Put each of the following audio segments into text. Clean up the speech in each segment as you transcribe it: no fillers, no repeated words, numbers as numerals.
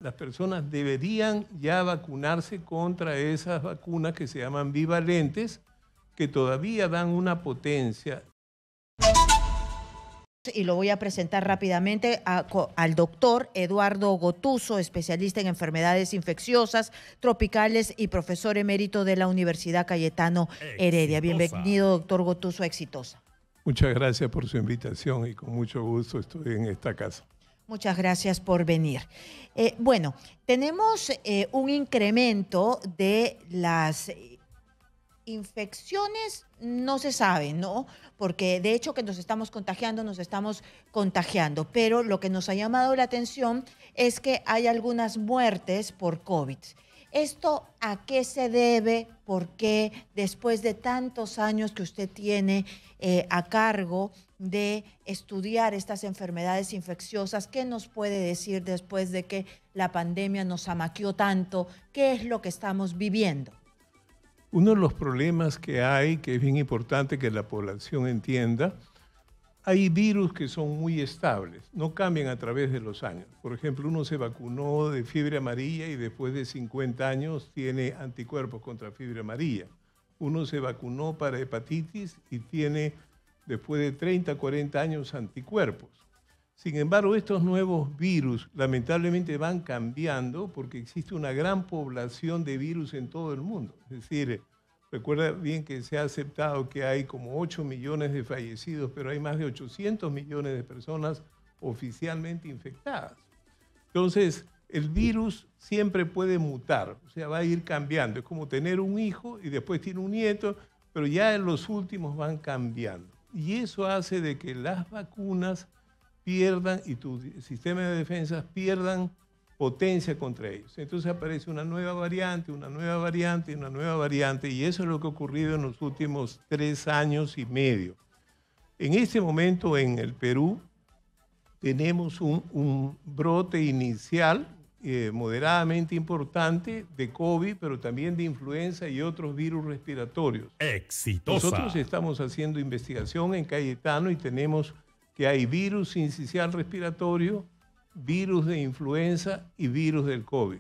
las personas deberían ya vacunarse contra esas vacunas que se llaman bivalentes, que todavía dan una potencia. Y lo voy a presentar rápidamente al doctor Eduardo Gotuso, especialista en enfermedades infecciosas, tropicales y profesor emérito de la Universidad Cayetano Heredia. Bienvenido, doctor Gotuso, a Exitosa. Muchas gracias por su invitación y con mucho gusto estoy en esta casa. Muchas gracias por venir. Bueno, tenemos un incremento de las infecciones, no se sabe, ¿no? Porque de hecho que nos estamos contagiando, pero lo que nos ha llamado la atención es que hay algunas muertes por COVID. ¿Esto a qué se debe? ¿Por qué después de tantos años que usted tiene a cargo de estudiar estas enfermedades infecciosas, qué nos puede decir después de que la pandemia nos amaqueó tanto? ¿Qué es lo que estamos viviendo? Uno de los problemas que hay, que es bien importante que la población entienda, hay virus que son muy estables, no cambian a través de los años. Por ejemplo, uno se vacunó de fiebre amarilla y después de 50 años tiene anticuerpos contra fiebre amarilla. Uno se vacunó para hepatitis y tiene después de 30, 40 años anticuerpos. Sin embargo, estos nuevos virus lamentablemente van cambiando porque existe una gran población de virus en todo el mundo. Es decir, recuerda bien que se ha aceptado que hay como 8 millones de fallecidos, pero hay más de 800 millones de personas oficialmente infectadas. Entonces, el virus siempre puede mutar, o sea, va a ir cambiando. Es como tener un hijo y después tiene un nieto, pero ya en los últimos van cambiando. Y eso hace de que las vacunas pierdan y tu sistema de defensas pierdan potencia contra ellos. Entonces aparece una nueva variante, una nueva variante, una nueva variante, y eso es lo que ha ocurrido en los últimos 3 años y medio. En este momento en el Perú tenemos un brote inicial moderadamente importante de COVID, pero también de influenza y otros virus respiratorios. Exitosa. Nosotros estamos haciendo investigación en Cayetano y tenemos que hay virus sincicial respiratorio, virus de influenza y virus del COVID.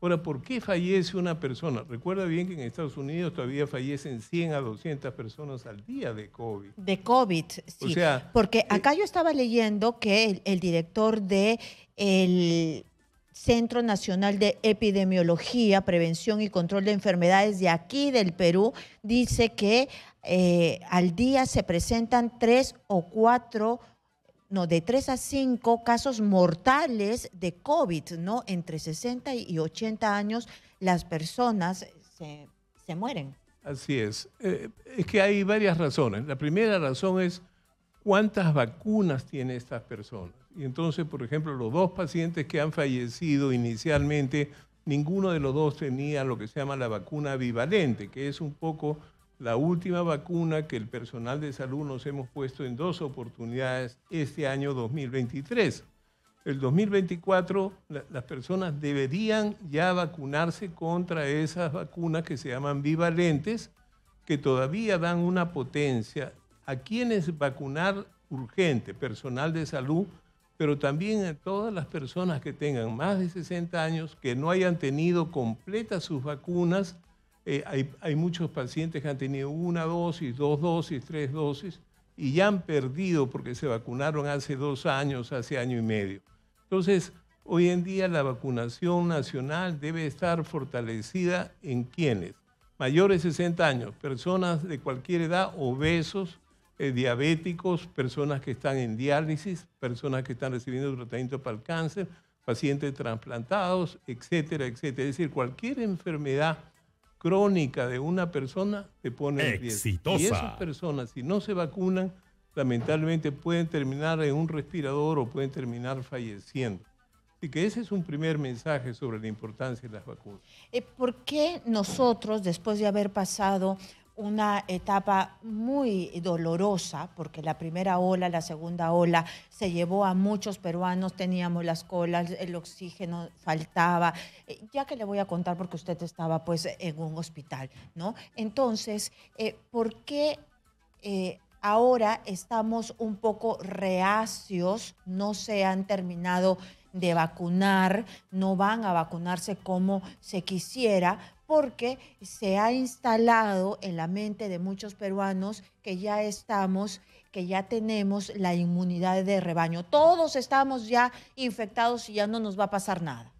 Ahora, ¿por qué fallece una persona? Recuerda bien que en Estados Unidos todavía fallecen 100 a 200 personas al día de COVID. De COVID, sí. O sea, porque acá yo estaba leyendo que el director del Centro Nacional de Epidemiología, Prevención y Control de Enfermedades de aquí del Perú dice que al día se presentan 3 o 4, no, de 3 a 5 casos mortales de COVID, ¿no? Entre 60 y 80 años las personas se mueren. Así es. Es que hay varias razones. La primera razón es cuántas vacunas tienen estas personas. Y entonces, por ejemplo, los 2 pacientes que han fallecido inicialmente, ninguno de los 2 tenía lo que se llama la vacuna bivalente, que es un poco la última vacuna que el personal de salud nos hemos puesto en 2 oportunidades este año 2023. El 2024 las personas deberían ya vacunarse contra esas vacunas que se llaman bivalentes, que todavía dan una potencia. ¿A quiénes vacunar? Urgente, personal de salud, pero también a todas las personas que tengan más de 60 años, que no hayan tenido completas sus vacunas. Hay muchos pacientes que han tenido 1 dosis, 2 dosis, 3 dosis y ya han perdido porque se vacunaron hace 2 años, hace año y medio. Entonces, hoy en día la vacunación nacional debe estar fortalecida en quienes, mayores de 60 años, personas de cualquier edad, obesos, diabéticos, personas que están en diálisis, personas que están recibiendo tratamiento para el cáncer, pacientes trasplantados, etcétera, etcétera. Es decir, cualquier enfermedad crónica de una persona te pone en riesgo. Exitosa. Y esas personas, si no se vacunan, lamentablemente pueden terminar en un respirador o pueden terminar falleciendo. Así que ese es un primer mensaje sobre la importancia de las vacunas. ¿Por qué nosotros, después de haber pasado una etapa muy dolorosa, porque la primera ola, la segunda ola, se llevó a muchos peruanos, teníamos las colas, el oxígeno faltaba, ya que le voy a contar porque usted estaba pues en un hospital, ¿no? Entonces, ¿por qué ahora estamos un poco reacios? No se han terminado de vacunar, no van a vacunarse como se quisiera, porque se ha instalado en la mente de muchos peruanos que ya tenemos la inmunidad de rebaño. Todos estamos ya infectados y ya no nos va a pasar nada.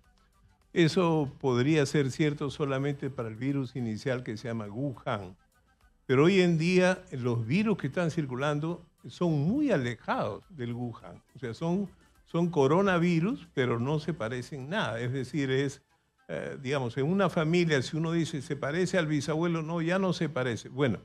Eso podría ser cierto solamente para el virus inicial que se llama Wuhan. Pero hoy en día los virus que están circulando son muy alejados del Wuhan. O sea, son coronavirus, pero no se parecen nada. Es decir, digamos, en una familia, si uno dice, ¿se parece al bisabuelo? No, ya no se parece. Bueno,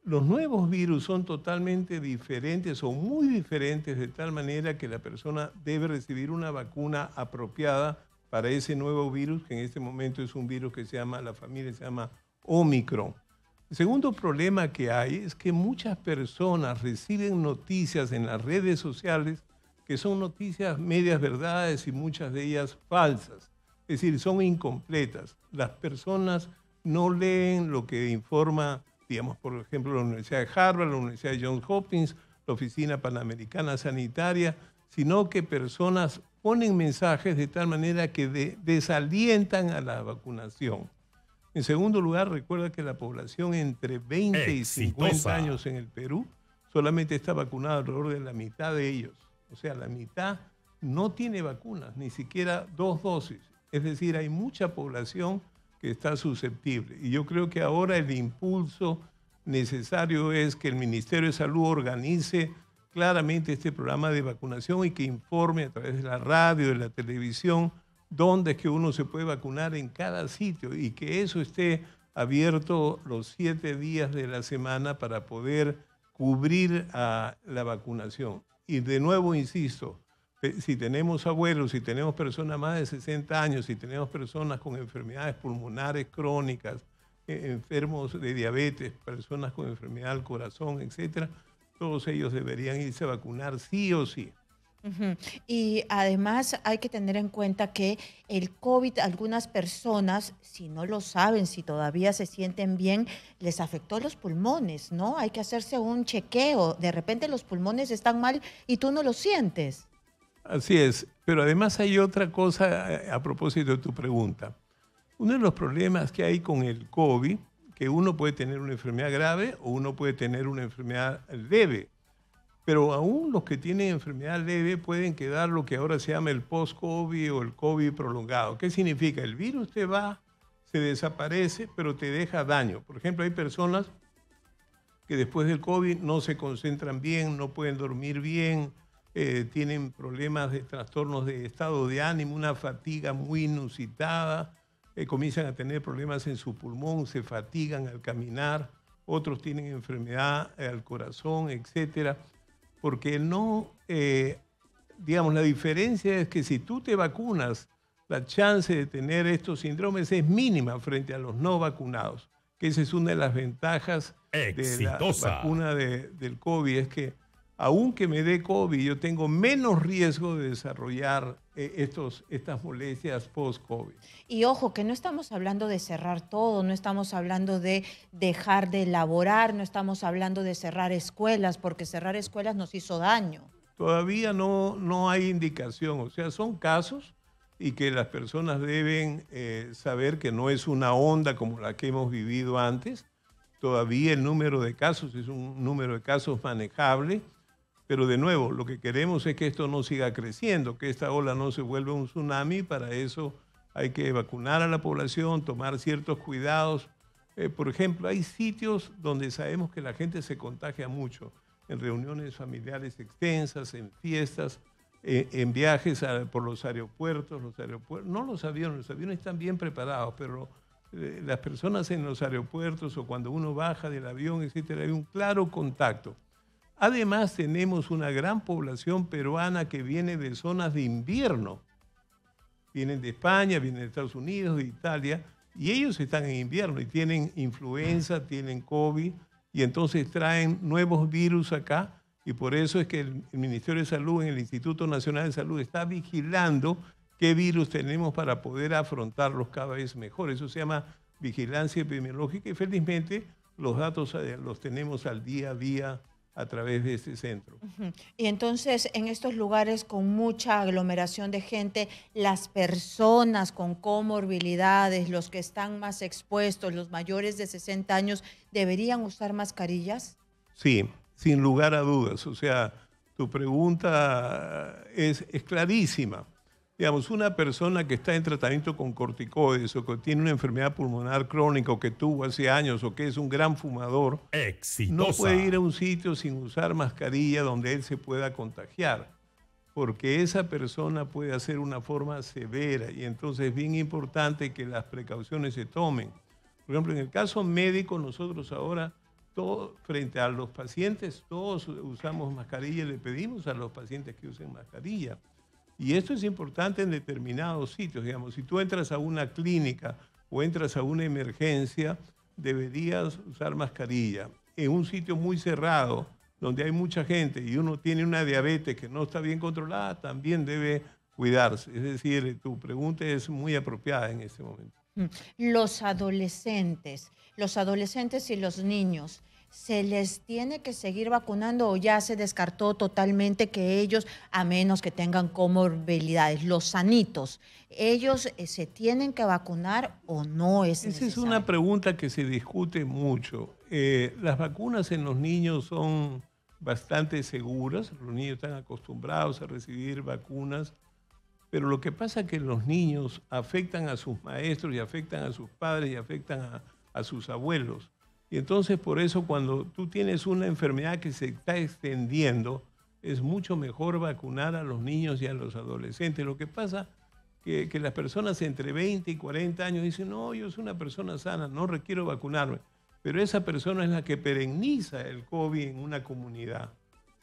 los nuevos virus son totalmente diferentes o muy diferentes, de tal manera que la persona debe recibir una vacuna apropiada para ese nuevo virus, que en este momento es un virus que la familia se llama Omicron. El segundo problema que hay es que muchas personas reciben noticias en las redes sociales que son noticias medias verdades y muchas de ellas falsas. Es decir, son incompletas. Las personas no leen lo que informa, digamos, por ejemplo, la Universidad de Harvard, la Universidad de Johns Hopkins, la Oficina Panamericana Sanitaria, sino que personas ponen mensajes de tal manera que desalientan a la vacunación. En segundo lugar, recuerda que la población entre 20 y 50 años en el Perú solamente está vacunada alrededor de la mitad de ellos. O sea, la mitad no tiene vacunas, ni siquiera 2 dosis. Es decir, hay mucha población que está susceptible. Y yo creo que ahora el impulso necesario es que el Ministerio de Salud organice claramente este programa de vacunación y que informe a través de la radio, de la televisión, dónde es que uno se puede vacunar en cada sitio y que eso esté abierto los 7 días de la semana para poder cubrir a la vacunación. Y de nuevo insisto, si tenemos abuelos, si tenemos personas más de 60 años, si tenemos personas con enfermedades pulmonares crónicas, enfermos de diabetes, personas con enfermedad del corazón, etcétera, todos ellos deberían irse a vacunar sí o sí. Ujú. Y además hay que tener en cuenta que el COVID, algunas personas, si no lo saben, si todavía se sienten bien, les afectó los pulmones, ¿no? Hay que hacerse un chequeo. De repente los pulmones están mal y tú no lo sientes. Así es, pero además hay otra cosa a propósito de tu pregunta. Uno de los problemas que hay con el COVID, que uno puede tener una enfermedad grave o uno puede tener una enfermedad leve. Pero aún los que tienen enfermedad leve pueden quedar lo que ahora se llama el post-COVID o el COVID prolongado. ¿Qué significa? El virus te va, se desaparece, pero te deja daño. Por ejemplo, hay personas que después del COVID no se concentran bien, no pueden dormir bien, tienen problemas de trastornos de estado de ánimo, una fatiga muy inusitada, comienzan a tener problemas en su pulmón, se fatigan al caminar, otros tienen enfermedad al corazón, etcétera. Porque digamos, la diferencia es que si tú te vacunas, la chance de tener estos síndromes es mínima frente a los no vacunados. Que esa es una de las ventajas de la vacuna del COVID, es que aunque me dé COVID, yo tengo menos riesgo de desarrollar estas molestias post-COVID. Y ojo, que no estamos hablando de cerrar todo, no estamos hablando de dejar de elaborar, no estamos hablando de cerrar escuelas, porque cerrar escuelas nos hizo daño. Todavía no hay indicación, o sea, son casos y que las personas deben saber que no es una onda como la que hemos vivido antes. Todavía el número de casos es un número de casos manejable. Pero de nuevo, lo que queremos es que esto no siga creciendo, que esta ola no se vuelva un tsunami. Para eso hay que vacunar a la población, tomar ciertos cuidados. Por ejemplo, hay sitios donde sabemos que la gente se contagia mucho, en reuniones familiares extensas, en fiestas, en viajes por los aeropuertos. No los aviones están bien preparados, pero las personas en los aeropuertos o cuando uno baja del avión, etcétera, hay un claro contacto. Además, tenemos una gran población peruana que viene de zonas de invierno. Vienen de España, vienen de Estados Unidos, de Italia, y ellos están en invierno y tienen influenza, tienen COVID, y entonces traen nuevos virus acá, y por eso es que el Ministerio de Salud, en el Instituto Nacional de Salud, está vigilando qué virus tenemos para poder afrontarlos cada vez mejor. Eso se llama vigilancia epidemiológica, y felizmente los datos los tenemos al día a día a través de este centro. Ujú. Y entonces, en estos lugares con mucha aglomeración de gente, las personas con comorbilidades, los que están más expuestos, los mayores de 60 años, ¿deberían usar mascarillas? Sí, sin lugar a dudas. O sea, tu pregunta es clarísima. Digamos, una persona que está en tratamiento con corticoides o que tiene una enfermedad pulmonar crónica o que tuvo hace años o que es un gran fumador, no puede ir a un sitio sin usar mascarilla donde él se pueda contagiar, porque esa persona puede hacer una forma severa y entonces es bien importante que las precauciones se tomen. Por ejemplo, en el caso médico, nosotros ahora, frente a los pacientes, todos usamos mascarilla y le pedimos a los pacientes que usen mascarilla. Y esto es importante en determinados sitios. Digamos, si tú entras a una clínica o entras a una emergencia, deberías usar mascarilla. En un sitio muy cerrado, donde hay mucha gente y uno tiene una diabetes que no está bien controlada, también debe cuidarse. Es decir, tu pregunta es muy apropiada en este momento. Mm. Los adolescentes y los niños, ¿se les tiene que seguir vacunando o ya se descartó totalmente que ellos, a menos que tengan comorbilidades, los sanitos, ellos se tienen que vacunar o no es Esa es necesario? una pregunta que se discute mucho. Las vacunas en los niños son bastante seguras. Los niños están acostumbrados a recibir vacunas. Pero lo que pasa es que los niños afectan a sus maestros y afectan a sus padres y afectan a sus abuelos. Y entonces por eso cuando tú tienes una enfermedad que se está extendiendo, es mucho mejor vacunar a los niños y a los adolescentes. Lo que pasa que las personas entre 20 y 40 años dicen, no, yo soy una persona sana, no requiero vacunarme. Pero esa persona es la que perenniza el COVID en una comunidad.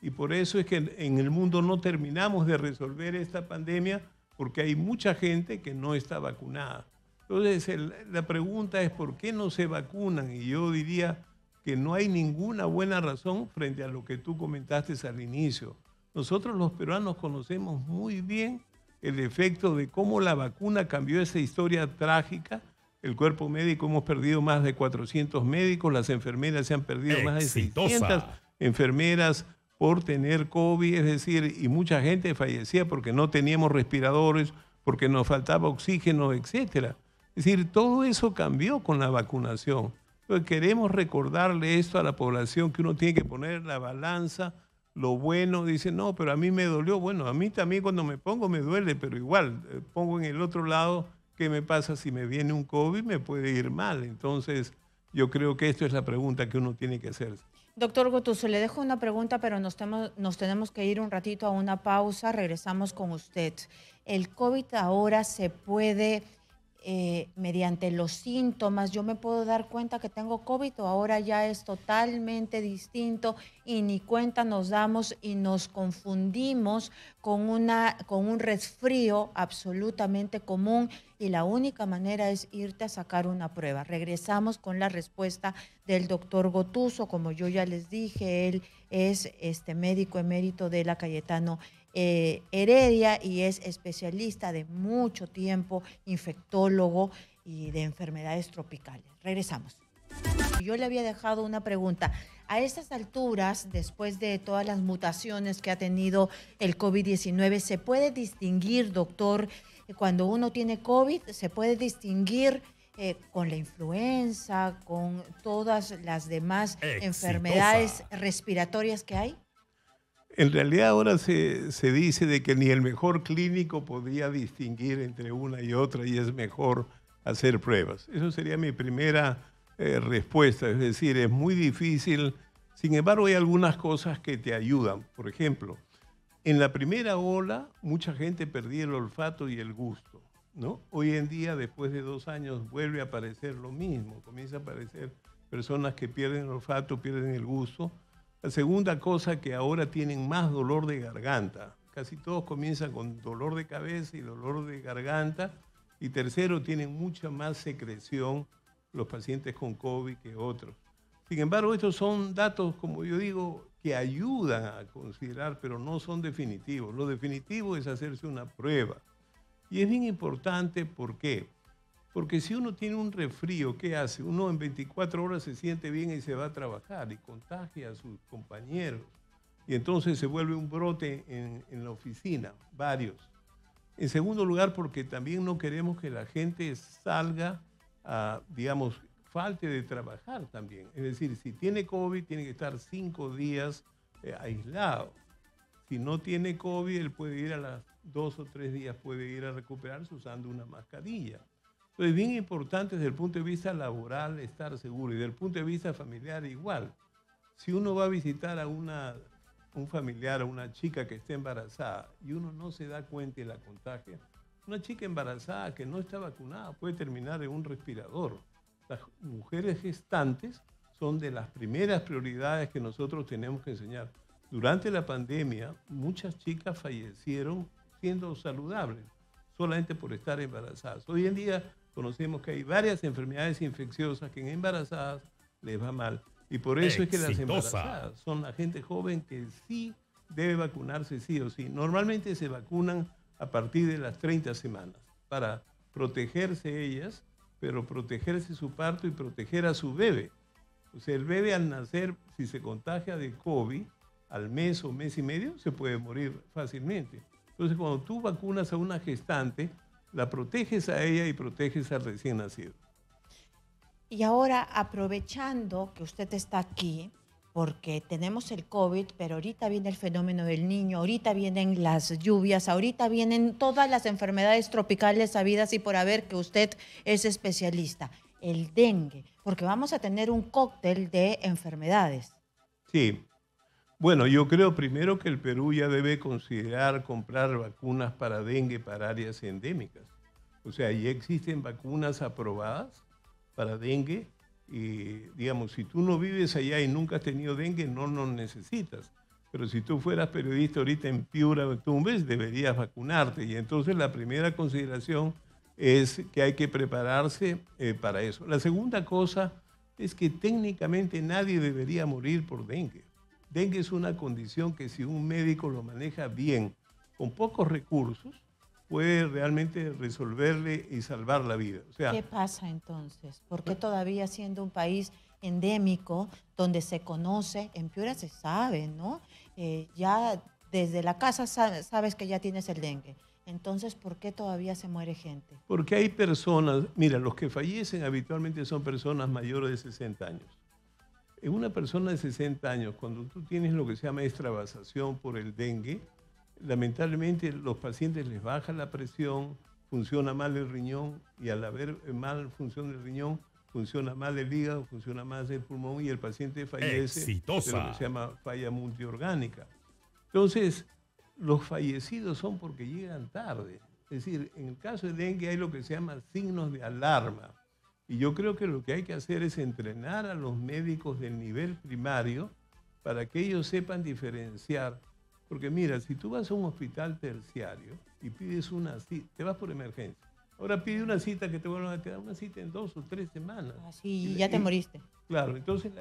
Y por eso es que en el mundo no terminamos de resolver esta pandemia porque hay mucha gente que no está vacunada. Entonces, la pregunta es ¿por qué no se vacunan? Y yo diría que no hay ninguna buena razón frente a lo que tú comentaste al inicio. Nosotros los peruanos conocemos muy bien el efecto de cómo la vacuna cambió esa historia trágica. El cuerpo médico hemos perdido más de 400 médicos, las enfermeras se han perdido más de 600 enfermeras por tener COVID, es decir, y mucha gente fallecía porque no teníamos respiradores, porque nos faltaba oxígeno, etcétera. Es decir, todo eso cambió con la vacunación. Entonces, queremos recordarle esto a la población, que uno tiene que poner en la balanza lo bueno. Dice, no, pero a mí me dolió. Bueno, a mí también cuando me pongo me duele, pero igual pongo en el otro lado qué me pasa si me viene un COVID, me puede ir mal. Entonces, yo creo que esto es la pregunta que uno tiene que hacerse. Doctor Gotuso, le dejo una pregunta, pero nos tenemos que ir un ratito a una pausa. Regresamos con usted. ¿El COVID ahora se puede, mediante los síntomas, yo me puedo dar cuenta que tengo COVID o ahora ya es totalmente distinto y ni cuenta nos damos y nos confundimos con un resfrío absolutamente común y la única manera es irte a sacar una prueba? Regresamos con la respuesta del doctor Gotuso. Como yo ya les dije, él es médico emérito de la Cayetano Heredia y es especialista de mucho tiempo, infectólogo y de enfermedades tropicales. Regresamos. Yo le había dejado una pregunta. A estas alturas, después de todas las mutaciones que ha tenido el COVID-19, ¿se puede distinguir, doctor, cuando uno tiene COVID, se puede distinguir con la influenza, con todas las demás enfermedades respiratorias que hay? En realidad ahora se dice de que ni el mejor clínico podría distinguir entre una y otra y es mejor hacer pruebas. Eso sería mi primera respuesta, es decir, es muy difícil. Sin embargo, hay algunas cosas que te ayudan. Por ejemplo, en la primera ola, mucha gente perdía el olfato y el gusto, ¿no? Hoy en día, después de 2 años, vuelve a aparecer lo mismo. Comienza a aparecer personas que pierden el olfato, pierden el gusto. La segunda cosa, que ahora tienen más dolor de garganta. Casi todos comienzan con dolor de cabeza y dolor de garganta. Y tercero, tienen mucha más secreción los pacientes con COVID que otros. Sin embargo, estos son datos, como yo digo, que ayudan a considerar, pero no son definitivos. Lo definitivo es hacerse una prueba. Y es bien importante, ¿por qué? Porque si uno tiene un resfrío, ¿qué hace? Uno en 24 horas se siente bien y se va a trabajar y contagia a sus compañeros. Y entonces se vuelve un brote en la oficina, varios. En segundo lugar, porque también no queremos que la gente salga, digamos, falte de trabajar también. Es decir, si tiene COVID, tiene que estar 5 días aislado. Si no tiene COVID, él puede ir a las 2 o 3 días, puede ir a recuperarse usando una mascarilla. Entonces, bien importante desde el punto de vista laboral estar seguro y desde el punto de vista familiar igual. Si uno va a visitar a un familiar, a una chica que esté embarazada y uno no se da cuenta y la contagia, una chica embarazada que no está vacunada puede terminar en un respirador. Las mujeres gestantes son de las primeras prioridades que nosotros tenemos que enseñar. Durante la pandemia, muchas chicas fallecieron siendo saludables, solamente por estar embarazadas. Hoy en día conocemos que hay varias enfermedades infecciosas que en embarazadas les va mal. Y por eso es que las embarazadas son la gente joven que sí debe vacunarse sí o sí. Normalmente se vacunan a partir de las 30 semanas para protegerse ellas, pero protegerse su parto y proteger a su bebé. O sea, el bebé al nacer, si se contagia de COVID, al mes o mes y medio, se puede morir fácilmente. Entonces, cuando tú vacunas a una gestante, la proteges a ella y proteges al recién nacido. Y ahora, aprovechando que usted está aquí, porque tenemos el COVID, pero ahorita viene el fenómeno del niño, ahorita vienen las lluvias, ahorita vienen todas las enfermedades tropicales habidas y por haber, que usted es especialista. El dengue, porque vamos a tener un cóctel de enfermedades. Sí. Bueno, yo creo primero que el Perú ya debe considerar comprar vacunas para dengue para áreas endémicas. O sea, ya existen vacunas aprobadas para dengue y, digamos, si tú no vives allá y nunca has tenido dengue, no lo necesitas. Pero si tú fueras periodista ahorita en Piura o Tumbes, deberías vacunarte. Y entonces la primera consideración es que hay que prepararse para eso. La segunda cosa es que técnicamente nadie debería morir por dengue. Dengue es una condición que si un médico lo maneja bien, con pocos recursos, puede realmente resolverle y salvar la vida. O sea, ¿qué pasa entonces? ¿Por qué todavía siendo un país endémico, donde se conoce, en Piura se sabe, ¿no? Ya desde la casa sabes que ya tienes el dengue. Entonces, ¿por qué todavía se muere gente? Porque hay personas, mira, los que fallecen habitualmente son personas mayores de 60 años. En una persona de 60 años, cuando tú tienes lo que se llama extravasación por el dengue, lamentablemente los pacientes les baja la presión, funciona mal el riñón y al haber mal función del riñón, funciona mal el hígado, funciona mal el pulmón y el paciente fallece de lo que se llama falla multiorgánica. Entonces, los fallecidos son porque llegan tarde. Es decir, en el caso de dengue hay lo que se llama signos de alarma. Y yo creo que lo que hay que hacer es entrenar a los médicos del nivel primario para que ellos sepan diferenciar. Porque mira, si tú vas a un hospital terciario y pides una cita, te vas por emergencia. Ahora pide una cita que te vuelvan a quedar una cita en 2 o 3 semanas. Así ya te moriste. Claro, entonces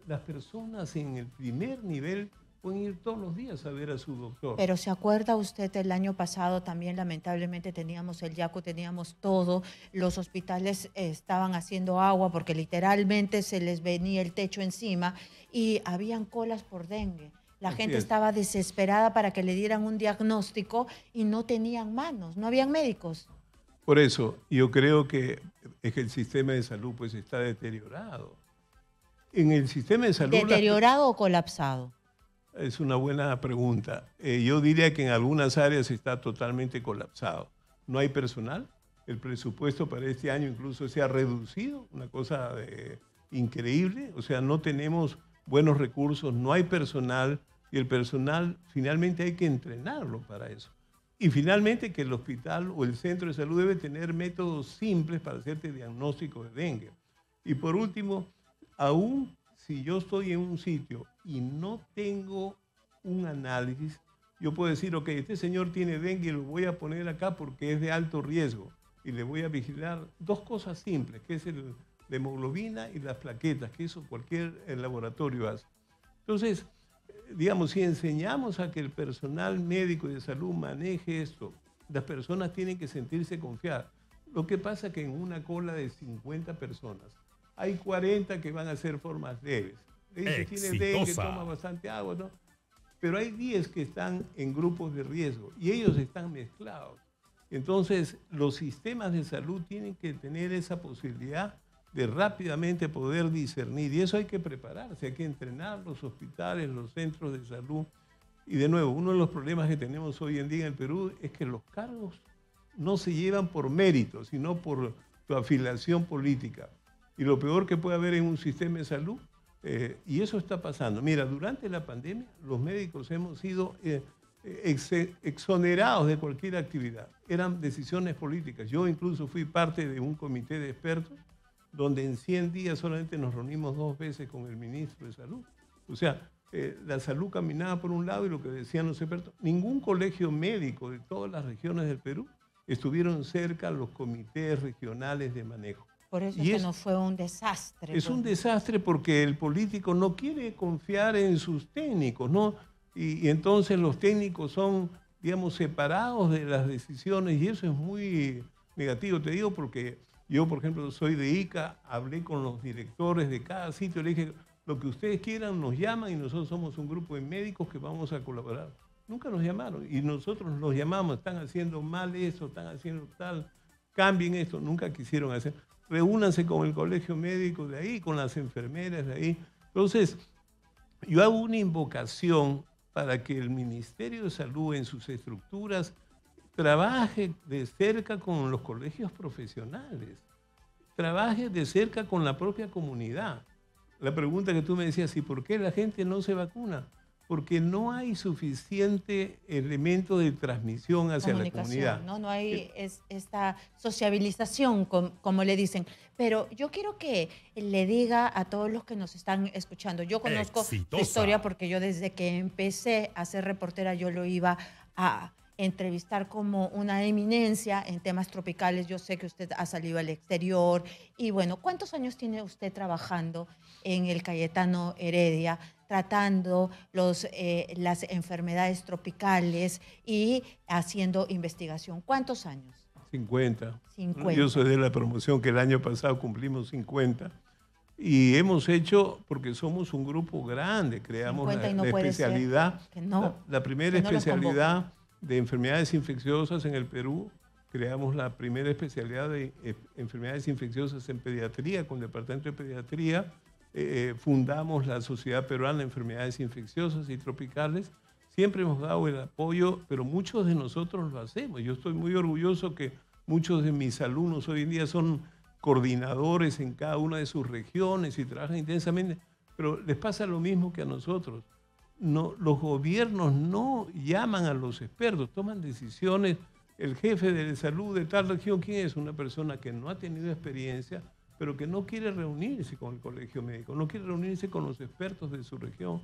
las personas en el primer nivel pueden ir todos los días a ver a su doctor. Pero ¿se acuerda usted el año pasado también lamentablemente teníamos el Yacu, teníamos todo, los hospitales estaban haciendo agua porque literalmente se les venía el techo encima y habían colas por dengue? La gente estaba desesperada para que le dieran un diagnóstico y no tenían manos, no habían médicos. Por eso yo creo que es que el sistema de salud pues está deteriorado. En el sistema de salud... ¿Deteriorado o colapsado? Es una buena pregunta. Yo diría que en algunas áreas está totalmente colapsado. No hay personal. El presupuesto para este año incluso se ha reducido, una cosa increíble. O sea, no tenemos buenos recursos, no hay personal y el personal finalmente hay que entrenarlo para eso. Y finalmente que el hospital o el centro de salud debe tener métodos simples para hacerte diagnóstico de dengue. Y por último, aún si yo estoy en un sitio y no tengo un análisis, yo puedo decir, ok, este señor tiene dengue y lo voy a poner acá porque es de alto riesgo y le voy a vigilar dos cosas simples, que es la hemoglobina y las plaquetas, que eso cualquier laboratorio hace. Entonces, digamos, si enseñamos a que el personal médico y de salud maneje esto, las personas tienen que sentirse confiadas. Lo que pasa es que en una cola de 50 personas hay 40 que van a hacer formas leves. Le dice, tiene dengue, toma bastante agua, ¿no? Pero hay 10 que están en grupos de riesgo y ellos están mezclados. Entonces, los sistemas de salud tienen que tener esa posibilidad de rápidamente poder discernir. Y eso hay que prepararse, hay que entrenar los hospitales, los centros de salud. Y de nuevo, uno de los problemas que tenemos hoy en día en el Perú es que los cargos no se llevan por mérito, sino por tu afiliación política. Y lo peor que puede haber en un sistema de salud, y eso está pasando. Mira, durante la pandemia, los médicos hemos sido exonerados de cualquier actividad. Eran decisiones políticas. Yo incluso fui parte de un comité de expertos donde en 100 días solamente nos reunimos 2 veces con el ministro de Salud. O sea, la salud caminaba por un lado y lo que decían los expertos, ningún colegio médico de todas las regiones del Perú estuvieron cerca los comités regionales de manejo. Por eso es que no fue un desastre. Es un desastre porque el político no quiere confiar en sus técnicos, ¿no? Y entonces los técnicos son, digamos, separados de las decisiones y eso es muy negativo. Te digo porque yo, por ejemplo, soy de ICA, hablé con los directores de cada sitio, le dije, lo que ustedes quieran nos llaman y nosotros somos un grupo de médicos que vamos a colaborar. Nunca nos llamaron y nosotros los llamamos, están haciendo mal eso, están haciendo tal, cambien esto, nunca quisieron hacer. Reúnanse con el colegio médico de ahí, con las enfermeras de ahí. Entonces, yo hago una invocación para que el Ministerio de Salud en sus estructuras trabaje de cerca con los colegios profesionales, trabaje de cerca con la propia comunidad. La pregunta que tú me decías, ¿y por qué la gente no se vacuna? Porque no hay suficiente elemento de transmisión hacia la comunidad. No hay esta sociabilización, como le dicen. Pero yo quiero que le diga a todos los que nos están escuchando, yo conozco su historia porque yo desde que empecé a ser reportera yo lo iba a entrevistar como una eminencia en temas tropicales. Yo sé que usted ha salido al exterior y bueno, ¿cuántos años tiene usted trabajando en el Cayetano Heredia, tratando las enfermedades tropicales y haciendo investigación? ¿Cuántos años? 50. Yo soy de la promoción que el año pasado cumplimos 50. Y hemos hecho, porque somos un grupo grande, creamos la especialidad, la primera especialidad de enfermedades infecciosas en el Perú. Creamos la primera especialidad de enfermedades infecciosas en pediatría con el Departamento de Pediatría. Fundamos la Sociedad Peruana de Enfermedades Infecciosas y Tropicales. Siempre hemos dado el apoyo, pero muchos de nosotros lo hacemos. Yo estoy muy orgulloso que muchos de mis alumnos hoy en día son coordinadores en cada una de sus regiones y trabajan intensamente, pero les pasa lo mismo que a nosotros. No, los gobiernos no llaman a los expertos, toman decisiones. El jefe de salud de tal región, ¿quién es? Una persona que no ha tenido experiencia, pero que no quiere reunirse con el colegio médico, no quiere reunirse con los expertos de su región.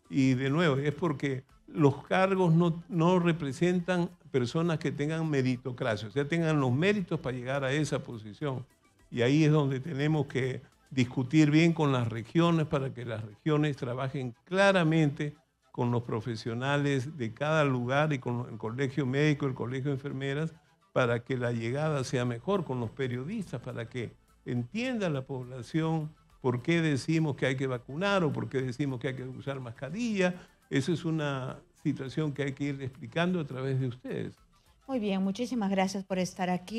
Y de nuevo, es porque los cargos no representan personas que tengan meritocracia, o sea, tengan los méritos para llegar a esa posición. Y ahí es donde tenemos que discutir bien con las regiones para que las regiones trabajen claramente con los profesionales de cada lugar y con el colegio médico, el colegio de enfermeras, para que la llegada sea mejor, con los periodistas, para que entienda la población por qué decimos que hay que vacunar o por qué decimos que hay que usar mascarilla. Esa es una situación que hay que ir explicando a través de ustedes. Muy bien, muchísimas gracias por estar aquí.